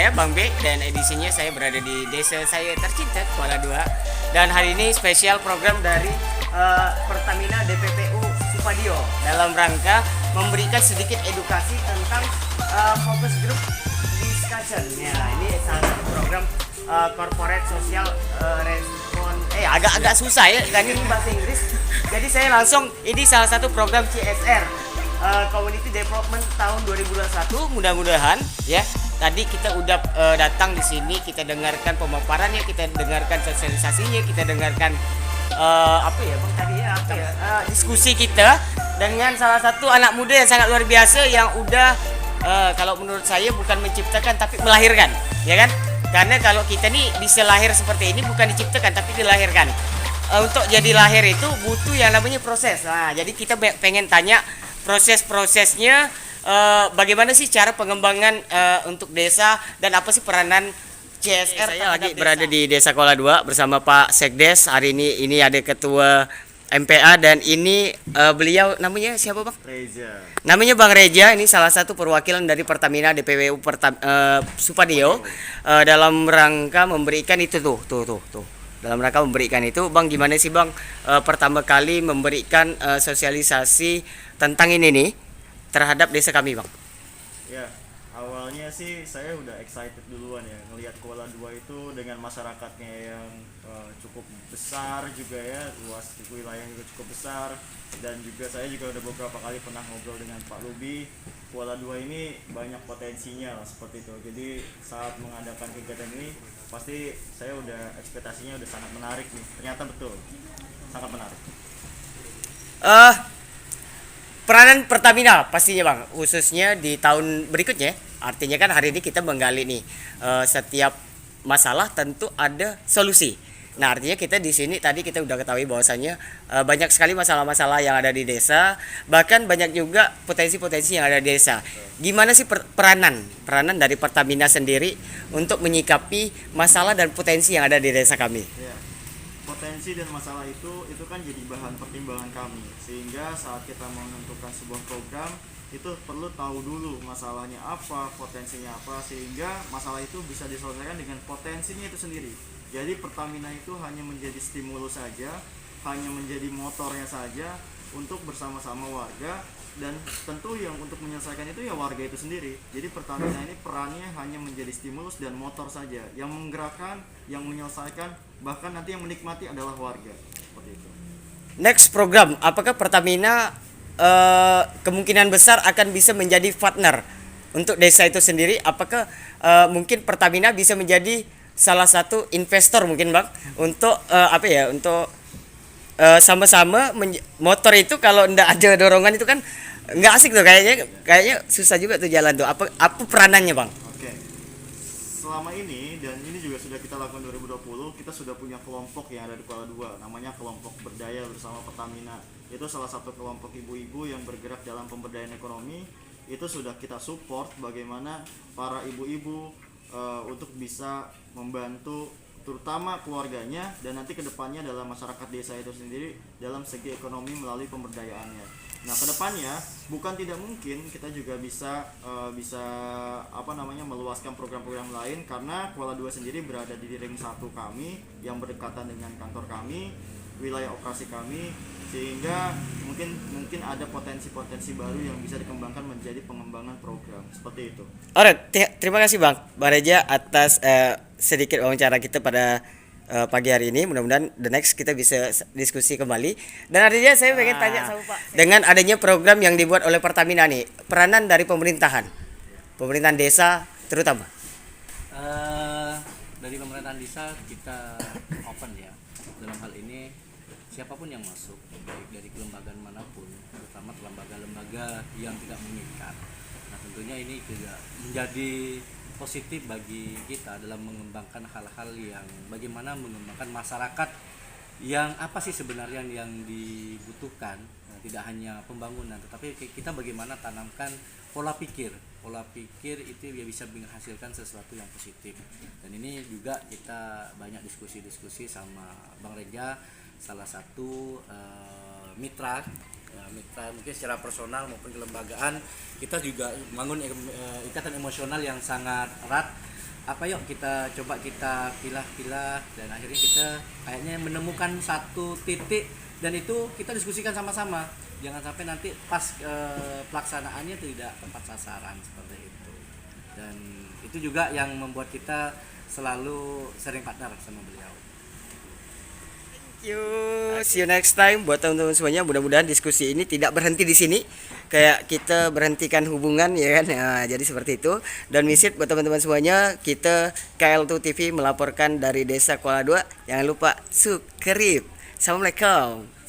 saya Bang B dan edisinya saya berada di desa saya tercinta Kuala Dua. Dan hari ini spesial program dari Pertamina DPPU Supadio dalam rangka memberikan sedikit edukasi tentang focus group discussion. Ya, ini salah satu program corporate social response. Agak-agak susah ya kan ini bahasa Inggris. Jadi saya langsung ini salah satu program CSR Community Development tahun 2021, mudah-mudahan ya. Tadi kita udah datang di sini, kita dengarkan pemaparannya, kita dengarkan sosialisasinya, kita dengarkan diskusi kita dengan salah satu anak muda yang sangat luar biasa yang udah kalau menurut saya bukan menciptakan tapi melahirkan, ya kan? Karena kalau kita nih bisa lahir seperti ini bukan diciptakan tapi dilahirkan. Untuk jadi lahir itu butuh yang namanya proses. Nah, jadi kita pengen tanya proses-prosesnya, bagaimana sih cara pengembangan untuk desa dan apa sih peranan CSR. Saya lagi berada di Desa Kuala Dua bersama Pak Sekdes. Hari ini ada Ketua MPA dan ini beliau namanya siapa Bang? Reza. Namanya Bang Reza, ini salah satu perwakilan dari Pertamina DPPU Supadio dalam rangka memberikan itu tuh. Dalam rangka memberikan itu, Bang, gimana sih Bang pertama kali memberikan sosialisasi tentang ini nih terhadap desa kami, Bang? Ya, awalnya sih saya udah excited duluan ya ngelihat Kuala Dua itu dengan masyarakatnya yang cukup besar juga ya, luas wilayahnya juga cukup besar, dan juga saya juga udah beberapa kali pernah ngobrol dengan Pak Lubi. Kuala Dua ini banyak potensinya lah seperti itu. Jadi saat mengadakan kegiatan ini pasti saya udah ekspektasinya udah sangat menarik nih. Ternyata betul, sangat menarik. Peranan Pertamina pastinya Bang, khususnya di tahun berikutnya. Artinya kan hari ini kita menggali nih setiap masalah tentu ada solusi. Nah, artinya kita di sini tadi kita udah ketahui bahwasannya banyak sekali masalah-masalah yang ada di desa, bahkan banyak juga potensi-potensi yang ada di desa. Gimana sih peranan dari Pertamina sendiri untuk menyikapi masalah dan potensi yang ada di desa kami? Ya, potensi dan masalah itu kan jadi bahan pertimbangan kami, sehingga saat kita mau menentukan sebuah program itu perlu tahu dulu masalahnya apa, potensinya apa, sehingga masalah itu bisa diselesaikan dengan potensinya itu sendiri. Jadi Pertamina itu hanya menjadi stimulus saja, hanya menjadi motornya saja untuk bersama-sama warga, dan tentu yang untuk menyelesaikan itu ya warga itu sendiri. Jadi Pertamina ini perannya hanya menjadi stimulus dan motor saja, yang menggerakkan, yang menyelesaikan, bahkan nanti yang menikmati adalah warga. Seperti itu. Next program, apakah Pertamina kemungkinan besar akan bisa menjadi partner untuk desa itu sendiri? Apakah mungkin Pertamina bisa menjadi salah satu investor mungkin Bang untuk untuk sama-sama motor itu kalau ndak ada dorongan itu kan nggak asik tuh, kayaknya susah juga tuh jalan tuh. Apa peranannya Bang? Oke. Selama ini, dan ini juga sudah kita lakukan 2020, kita sudah punya kelompok yang ada di Kuala Dua, namanya kelompok berdaya bersama Pertamina. Itu salah satu kelompok ibu-ibu yang bergerak dalam pemberdayaan ekonomi. Itu sudah kita support bagaimana para ibu-ibu untuk bisa membantu terutama keluarganya dan nanti kedepannya dalam masyarakat desa itu sendiri dalam segi ekonomi melalui pemberdayaannya. Nah, kedepannya bukan tidak mungkin kita juga bisa meluaskan program-program lain, karena Kuala Dua sendiri berada di ring 1 kami yang berdekatan dengan kantor kami, wilayah operasi kami, sehingga mungkin ada potensi-potensi baru yang bisa dikembangkan menjadi pengembangan program seperti itu. Alright, terima kasih Bang Reza atas sedikit wawancara kita pada pagi hari ini. Mudah-mudahan the next kita bisa diskusi kembali. Dan artinya saya pengen tanya sama Pak, dengan adanya program yang dibuat oleh Pertamina nih, peranan dari pemerintahan desa terutama. Dari pemerintahan desa kita open ya dalam hal ini. Siapapun yang masuk, baik dari kelembagaan manapun, terutama lembaga-lembaga yang tidak mengikat. Nah, tentunya ini juga menjadi positif bagi kita dalam mengembangkan hal-hal yang bagaimana mengembangkan masyarakat yang apa sih sebenarnya yang dibutuhkan. Nah, tidak hanya pembangunan, tetapi kita bagaimana tanamkan pola pikir itu ya bisa menghasilkan sesuatu yang positif. Dan ini juga kita banyak diskusi sama Bang Reza, salah satu mitra mungkin secara personal maupun kelembagaan. Kita juga membangun ikatan emosional yang sangat erat apa yuk kita coba kita pilah-pilah dan akhirnya kita kayaknya menemukan satu titik dan itu kita diskusikan sama-sama, jangan sampai nanti pas pelaksanaannya tidak tepat sasaran seperti itu. Dan itu juga yang membuat kita selalu sering partner sama beliau. Thank you. See you next time. Buat teman-teman semuanya, mudah-mudahan diskusi ini tidak berhenti di sini. Kayak kita berhentikan hubungan ya kan. Nah, jadi seperti itu. Dan visit buat teman-teman semuanya, kita KL2 TV melaporkan dari Desa Kuala 2. Jangan lupa subscribe. Assalamualaikum.